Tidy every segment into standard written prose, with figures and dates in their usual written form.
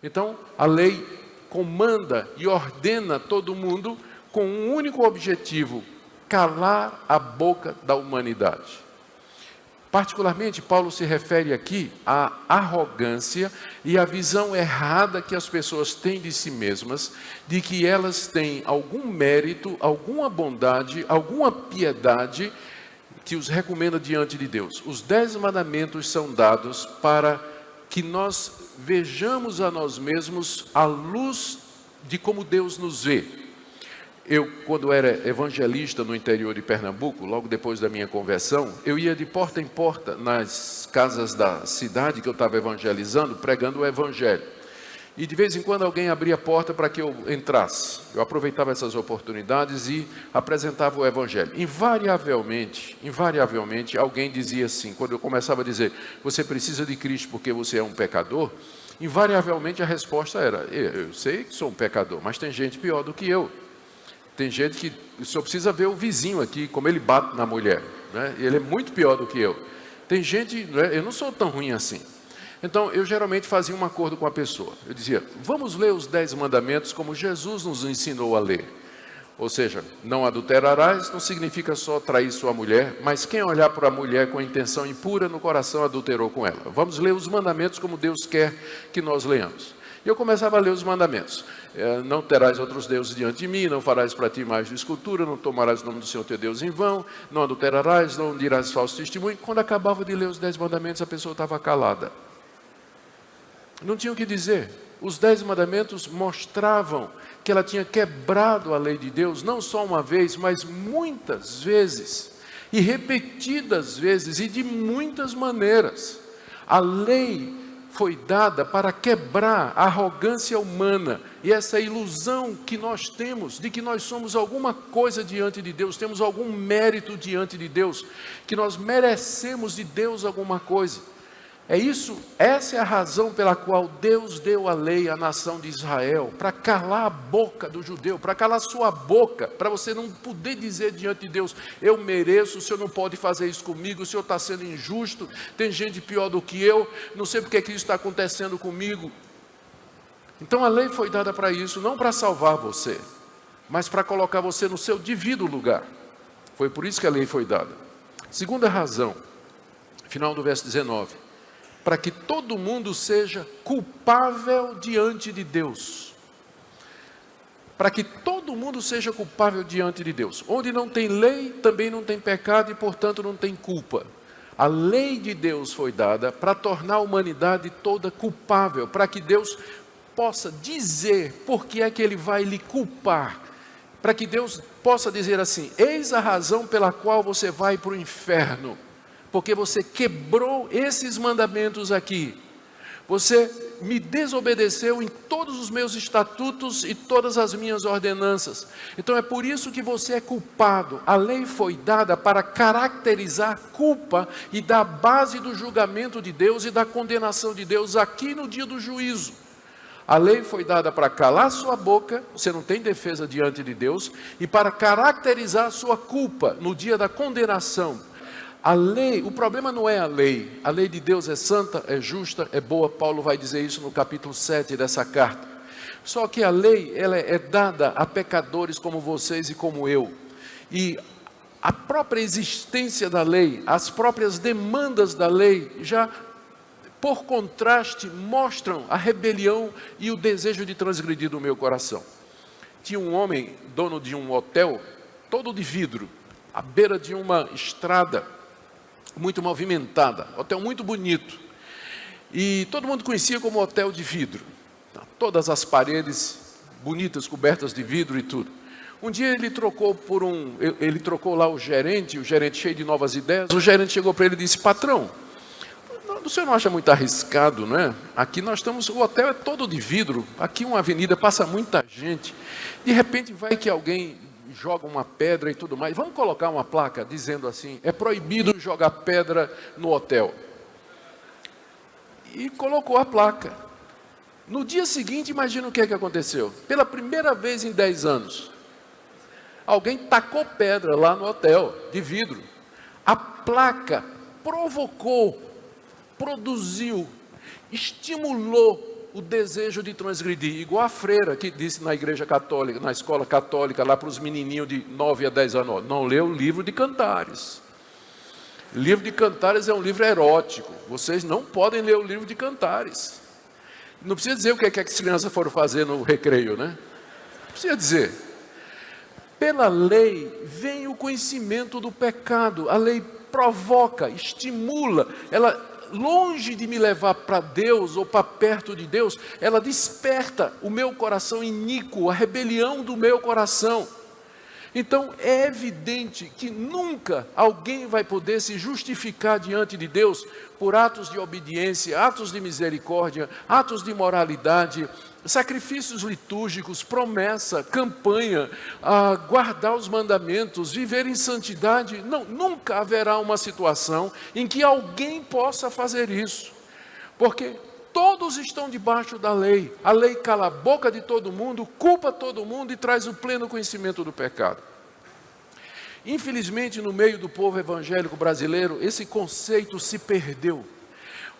Então, a lei comanda e ordena todo mundo com um único objetivo: calar a boca da humanidade. Particularmente, Paulo se refere aqui à arrogância e à visão errada que as pessoas têm de si mesmas, de que elas têm algum mérito, alguma bondade, alguma piedade que os recomenda diante de Deus. Os 10 mandamentos são dados para que nós vejamos a nós mesmos à luz de como Deus nos vê. Eu, quando era evangelista no interior de Pernambuco, logo depois da minha conversão, eu ia de porta em porta nas casas da cidade que eu estava evangelizando, pregando o evangelho. E de vez em quando alguém abria a porta para que eu entrasse. Eu aproveitava essas oportunidades e apresentava o evangelho. Invariavelmente, alguém dizia assim, quando eu começava a dizer: você precisa de Cristo porque você é um pecador, invariavelmente a resposta era: eu sei que sou um pecador, mas tem gente pior do que eu. Tem gente que, o senhor precisa ver o vizinho aqui, como ele bate na mulher, né? Ele é muito pior do que eu. Tem gente, né? Eu não sou tão ruim assim. Então, eu geralmente fazia um acordo com a pessoa. Eu dizia: vamos ler os 10 mandamentos como Jesus nos ensinou a ler. Ou seja, não adulterarás não significa só trair sua mulher, mas quem olhar para a mulher com intenção impura no coração adulterou com ela. Vamos ler os mandamentos como Deus quer que nós leamos. E eu começava a ler os mandamentos. Não terás outros deuses diante de mim, não farás para ti imagem de escultura, não tomarás o nome do Senhor teu Deus em vão, não adulterarás, não dirás falso testemunho. Quando acabava de ler os 10 mandamentos, a pessoa estava calada. Não tinha o que dizer. Os 10 mandamentos mostravam que ela tinha quebrado a lei de Deus, não só uma vez, mas muitas vezes, e repetidas vezes, e de muitas maneiras. A lei foi dada para quebrar a arrogância humana e essa ilusão que nós temos de que nós somos alguma coisa diante de Deus, temos algum mérito diante de Deus, que nós merecemos de Deus alguma coisa. Essa é a razão pela qual Deus deu a lei à nação de Israel, para calar a boca do judeu, para calar sua boca, para você não poder dizer diante de Deus: eu mereço, o Senhor não pode fazer isso comigo, o Senhor está sendo injusto, tem gente pior do que eu, não sei porque que isso está acontecendo comigo. Então a lei foi dada para isso, não para salvar você, mas para colocar você no seu devido lugar. Foi por isso que a lei foi dada. Segunda razão, final do verso 19. Para que todo mundo seja culpável diante de Deus. Para que todo mundo seja culpável diante de Deus. Onde não tem lei, também não tem pecado e, portanto, não tem culpa. A lei de Deus foi dada para tornar a humanidade toda culpável, para que Deus possa dizer por que é que Ele vai lhe culpar. Para que Deus possa dizer assim: eis a razão pela qual você vai para o inferno. Porque você quebrou esses mandamentos aqui. Você me desobedeceu em todos os meus estatutos e todas as minhas ordenanças. Então é por isso que você é culpado. A lei foi dada para caracterizar a culpa e dar base do julgamento de Deus e da condenação de Deus aqui no dia do juízo. A lei foi dada para calar sua boca, você não tem defesa diante de Deus, e para caracterizar a sua culpa no dia da condenação. A lei, o problema não é a lei de Deus é santa, é justa, é boa. Paulo vai dizer isso no capítulo 7 dessa carta. Só que a lei, ela é dada a pecadores como vocês e como eu. E a própria existência da lei, as próprias demandas da lei, já por contraste mostram a rebelião e o desejo de transgredir do meu coração. Tinha um homem, dono de um hotel, todo de vidro, à beira de uma estrada, muito movimentada, hotel muito bonito, e todo mundo conhecia como hotel de vidro, todas as paredes bonitas, cobertas de vidro e tudo. Um dia ele trocou lá o gerente cheio de novas ideias. O gerente chegou para ele e disse: patrão, o senhor não acha muito arriscado, não é? Aqui o hotel é todo de vidro, aqui uma avenida, passa muita gente, de repente vai que alguém joga uma pedra e tudo mais. Vamos colocar uma placa dizendo assim: é proibido jogar pedra no hotel. E colocou a placa. No dia seguinte, imagina o que aconteceu. Pela primeira vez em 10 anos, alguém tacou pedra lá no hotel, de vidro. A placa provocou, produziu, estimulou o desejo de transgredir, igual a freira que disse na igreja católica, na escola católica, lá para os menininhos de 9 a 10 anos, não leu o livro de Cantares. O livro de Cantares é um livro erótico, vocês não podem ler o livro de Cantares. Não precisa dizer o que é que as crianças foram fazer no recreio, né? Não precisa dizer. Pela lei vem o conhecimento do pecado, a lei provoca, estimula, ela, longe de me levar para Deus ou para perto de Deus, ela desperta o meu coração iníquo, a rebelião do meu coração. Então é evidente que nunca alguém vai poder se justificar diante de Deus por atos de obediência, atos de misericórdia, atos de moralidade, sacrifícios litúrgicos, promessa, campanha, guardar os mandamentos, viver em santidade. Não, nunca haverá uma situação em que alguém possa fazer isso, porque todos estão debaixo da lei. A lei cala a boca de todo mundo, culpa todo mundo e traz o pleno conhecimento do pecado. Infelizmente, no meio do povo evangélico brasileiro, esse conceito se perdeu.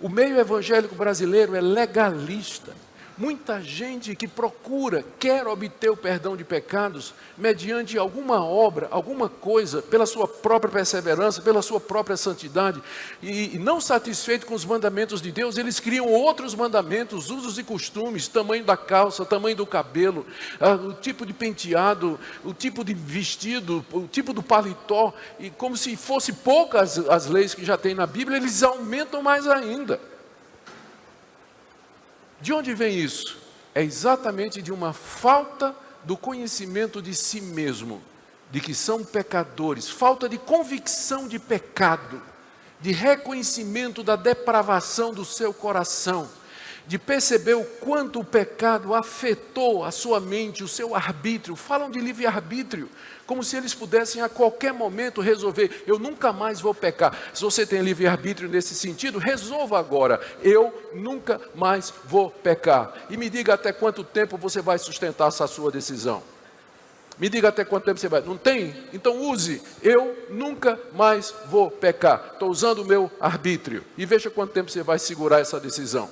O meio evangélico brasileiro é legalista. Muita gente que procura, quer obter o perdão de pecados mediante alguma obra, alguma coisa, pela sua própria perseverança, pela sua própria santidade, e não satisfeito com os mandamentos de Deus, eles criam outros mandamentos, usos e costumes, tamanho da calça, tamanho do cabelo, o tipo de penteado, o tipo de vestido, o tipo do paletó, e como se fosse poucas as leis que já tem na Bíblia, eles aumentam mais ainda. De onde vem isso? É exatamente de uma falta do conhecimento de si mesmo, de que são pecadores, falta de convicção de pecado, de reconhecimento da depravação do seu coração, de perceber o quanto o pecado afetou a sua mente, o seu arbítrio. Falam de livre-arbítrio, como se eles pudessem a qualquer momento resolver, eu nunca mais vou pecar. Se você tem livre-arbítrio nesse sentido, resolva agora, eu nunca mais vou pecar. E me diga até quanto tempo você vai sustentar essa sua decisão. Me diga até quanto tempo você vai. Não tem? Então use, eu nunca mais vou pecar. Estou usando o meu arbítrio. E veja quanto tempo você vai segurar essa decisão.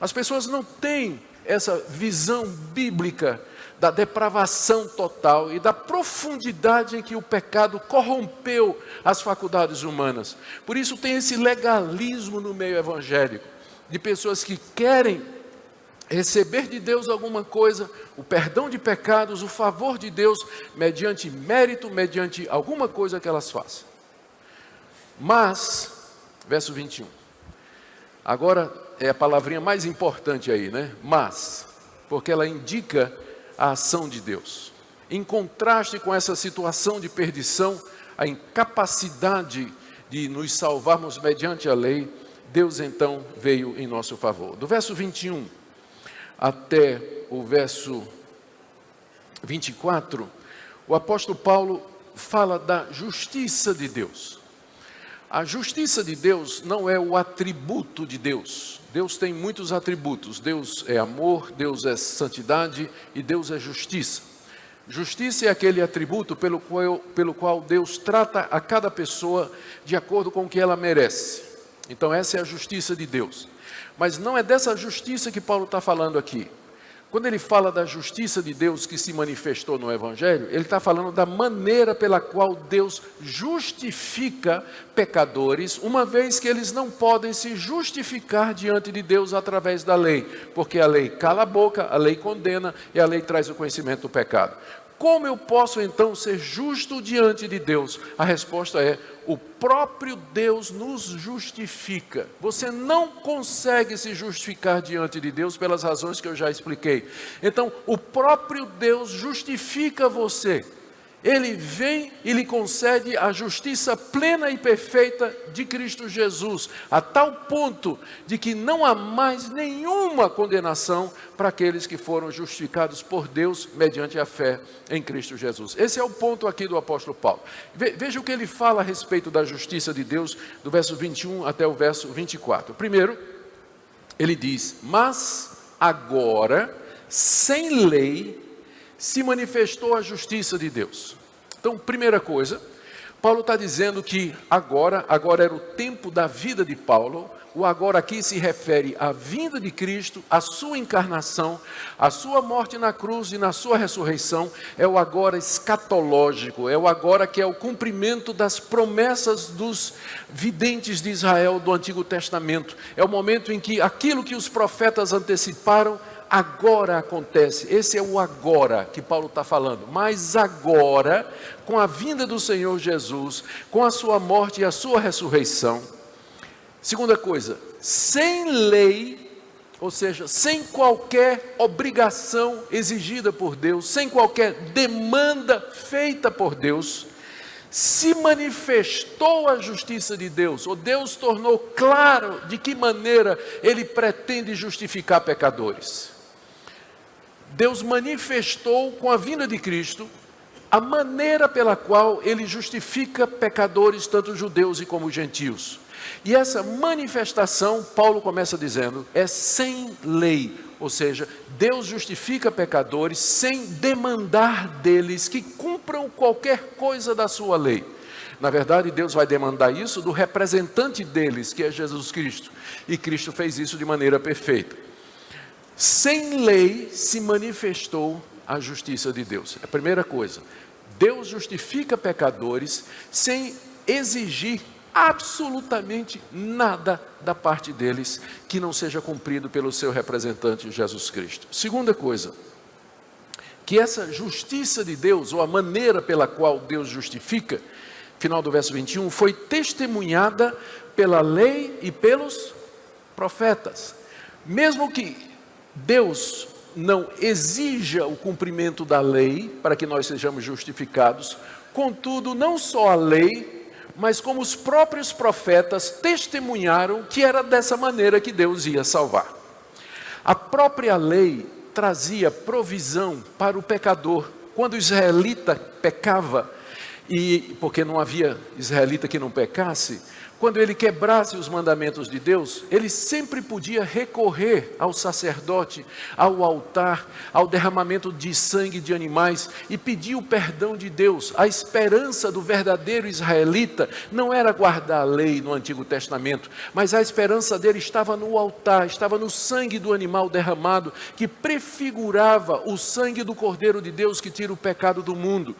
As pessoas não têm essa visão bíblica da depravação total e da profundidade em que o pecado corrompeu as faculdades humanas. Por isso tem esse legalismo no meio evangélico, de pessoas que querem receber de Deus alguma coisa, o perdão de pecados, o favor de Deus, mediante mérito, mediante alguma coisa que elas façam. Mas, verso 21, agora é a palavrinha mais importante aí, né? Mas, porque ela indica a ação de Deus. Em contraste com essa situação de perdição, a incapacidade de nos salvarmos mediante a lei, Deus então veio em nosso favor. Do verso 21 até o verso 24, o apóstolo Paulo fala da justiça de Deus. A justiça de Deus não é o atributo de Deus. Deus tem muitos atributos. Deus é amor, Deus é santidade e Deus é justiça. Justiça é aquele atributo pelo qual Deus trata a cada pessoa de acordo com o que ela merece. Então essa é a justiça de Deus. Mas não é dessa justiça que Paulo está falando aqui. Quando ele fala da justiça de Deus que se manifestou no Evangelho, ele está falando da maneira pela qual Deus justifica pecadores, uma vez que eles não podem se justificar diante de Deus através da lei, porque a lei cala a boca, a lei condena e a lei traz o conhecimento do pecado. Como eu posso então ser justo diante de Deus? A resposta é: o próprio Deus nos justifica. Você não consegue se justificar diante de Deus pelas razões que eu já expliquei. Então, o próprio Deus justifica você. Ele vem e lhe concede a justiça plena e perfeita de Cristo Jesus, a tal ponto de que não há mais nenhuma condenação para aqueles que foram justificados por Deus mediante a fé em Cristo Jesus. Esse é o ponto aqui do apóstolo Paulo. Veja o que ele fala a respeito da justiça de Deus, do verso 21 até o verso 24. Primeiro, ele diz: mas agora, sem lei, se manifestou a justiça de Deus. Então, primeira coisa, Paulo está dizendo que agora era o tempo da vida de Paulo, o agora aqui se refere à vinda de Cristo, à sua encarnação, à sua morte na cruz e na sua ressurreição. É o agora escatológico, é o agora que é o cumprimento das promessas dos videntes de Israel do Antigo Testamento. É o momento em que aquilo que os profetas anteciparam agora acontece. Esse é o agora que Paulo está falando. Mas agora, com a vinda do Senhor Jesus, com a sua morte e a sua ressurreição. Segunda coisa, sem lei, ou seja, sem qualquer obrigação exigida por Deus, sem qualquer demanda feita por Deus, se manifestou a justiça de Deus, ou Deus tornou claro de que maneira Ele pretende justificar pecadores. Deus manifestou com a vinda de Cristo a maneira pela qual Ele justifica pecadores, tanto judeus e como gentios. E essa manifestação, Paulo começa dizendo, é sem lei, ou seja, Deus justifica pecadores sem demandar deles que cumpram qualquer coisa da sua lei. Na verdade, Deus vai demandar isso do representante deles, que é Jesus Cristo. E Cristo fez isso de maneira perfeita. Sem lei se manifestou a justiça de Deus. É a primeira coisa. Deus justifica pecadores sem exigir absolutamente nada da parte deles que não seja cumprido pelo seu representante Jesus Cristo. Segunda coisa, que essa justiça de Deus, ou a maneira pela qual Deus justifica, final do verso 21, foi testemunhada pela lei e pelos profetas. Mesmo que Deus não exija o cumprimento da lei para que nós sejamos justificados, contudo, não só a lei, mas como os próprios profetas testemunharam que era dessa maneira que Deus ia salvar. A própria lei trazia provisão para o pecador. Quando o israelita pecava, e porque não havia israelita que não pecasse, quando ele quebrasse os mandamentos de Deus, ele sempre podia recorrer ao sacerdote, ao altar, ao derramamento de sangue de animais e pedir o perdão de Deus. A esperança do verdadeiro israelita não era guardar a lei no Antigo Testamento, mas a esperança dele estava no altar, estava no sangue do animal derramado, que prefigurava o sangue do Cordeiro de Deus que tira o pecado do mundo.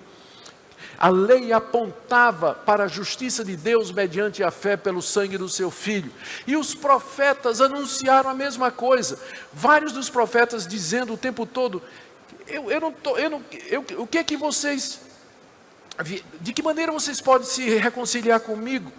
A lei apontava para a justiça de Deus mediante a fé pelo sangue do seu Filho. E os profetas anunciaram a mesma coisa. Vários dos profetas dizendo o tempo todo, o que é que vocês, de que maneira vocês podem se reconciliar comigo?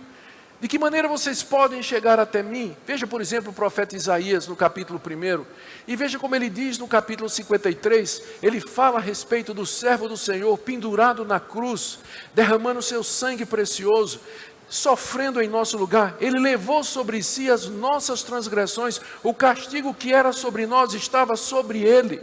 De que maneira vocês podem chegar até mim? Veja, por exemplo, o profeta Isaías no capítulo 1. E veja como ele diz no capítulo 53. Ele fala a respeito do servo do Senhor pendurado na cruz, derramando seu sangue precioso, sofrendo em nosso lugar. Ele levou sobre si as nossas transgressões. O castigo que era sobre nós estava sobre ele.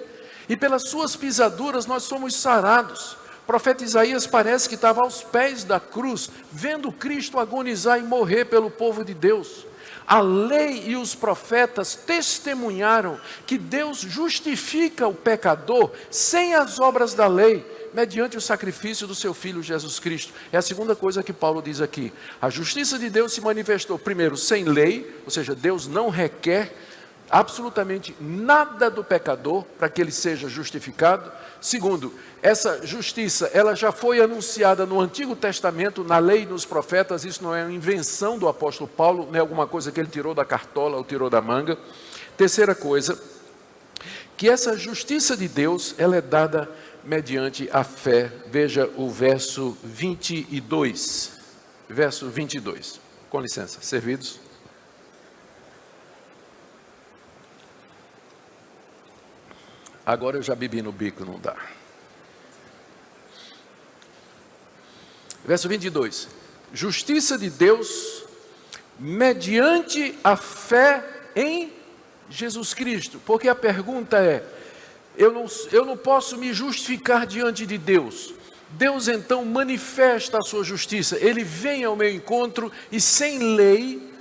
E pelas suas pisaduras nós somos sarados. O profeta Isaías parece que estava aos pés da cruz, vendo Cristo agonizar e morrer pelo povo de Deus. A lei e os profetas testemunharam que Deus justifica o pecador sem as obras da lei, mediante o sacrifício do seu Filho Jesus Cristo. É a segunda coisa que Paulo diz aqui. A justiça de Deus se manifestou, primeiro, sem lei, ou seja, Deus não requer absolutamente nada do pecador para que ele seja justificado. Segundo, essa justiça, ela já foi anunciada no Antigo Testamento, na lei e nos profetas. Isso não é uma invenção do apóstolo Paulo, não é alguma coisa que ele tirou da cartola ou tirou da manga. Terceira coisa, que essa justiça de Deus, ela é dada mediante a fé. Veja o verso 22. Verso 22. Com licença, servidos. Agora eu já bebi no bico, não dá. Verso 22. Justiça de Deus mediante a fé em Jesus Cristo. Porque a pergunta é, eu não posso me justificar diante de Deus. Deus então manifesta a sua justiça. Ele vem ao meu encontro e sem lei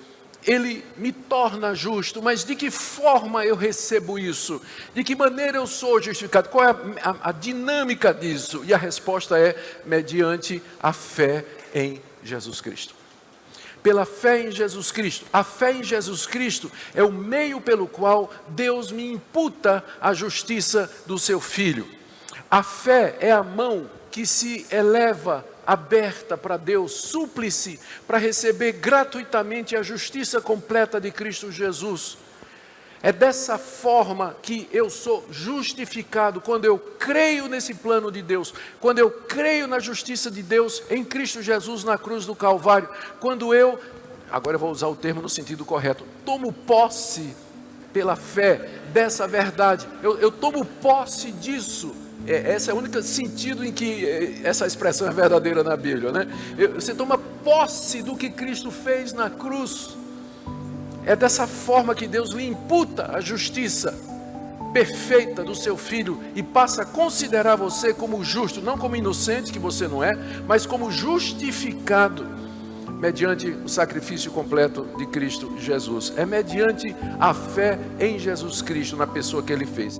Ele me torna justo. Mas de que forma eu recebo isso? De que maneira eu sou justificado? Qual é a dinâmica disso? E a resposta é mediante a fé em Jesus Cristo. pela fé em Jesus Cristo. A fé em Jesus Cristo é o meio pelo qual Deus me imputa a justiça do seu Filho. A fé é a mão que se eleva aberta para Deus, súplice, para receber gratuitamente a justiça completa de Cristo Jesus. É dessa forma que eu sou justificado, quando eu creio nesse plano de Deus, quando eu creio na justiça de Deus em Cristo Jesus na cruz do Calvário, quando eu, agora eu vou usar o termo no sentido correto, tomo posse pela fé dessa verdade, eu tomo posse disso. Esse é o único sentido em que essa expressão é verdadeira na Bíblia, né? Você toma posse do que Cristo fez na cruz. É dessa forma que Deus lhe imputa a justiça perfeita do seu Filho e passa a considerar você como justo, não como inocente, que você não é, mas como justificado mediante o sacrifício completo de Cristo Jesus. É mediante a fé em Jesus Cristo, na pessoa que Ele fez.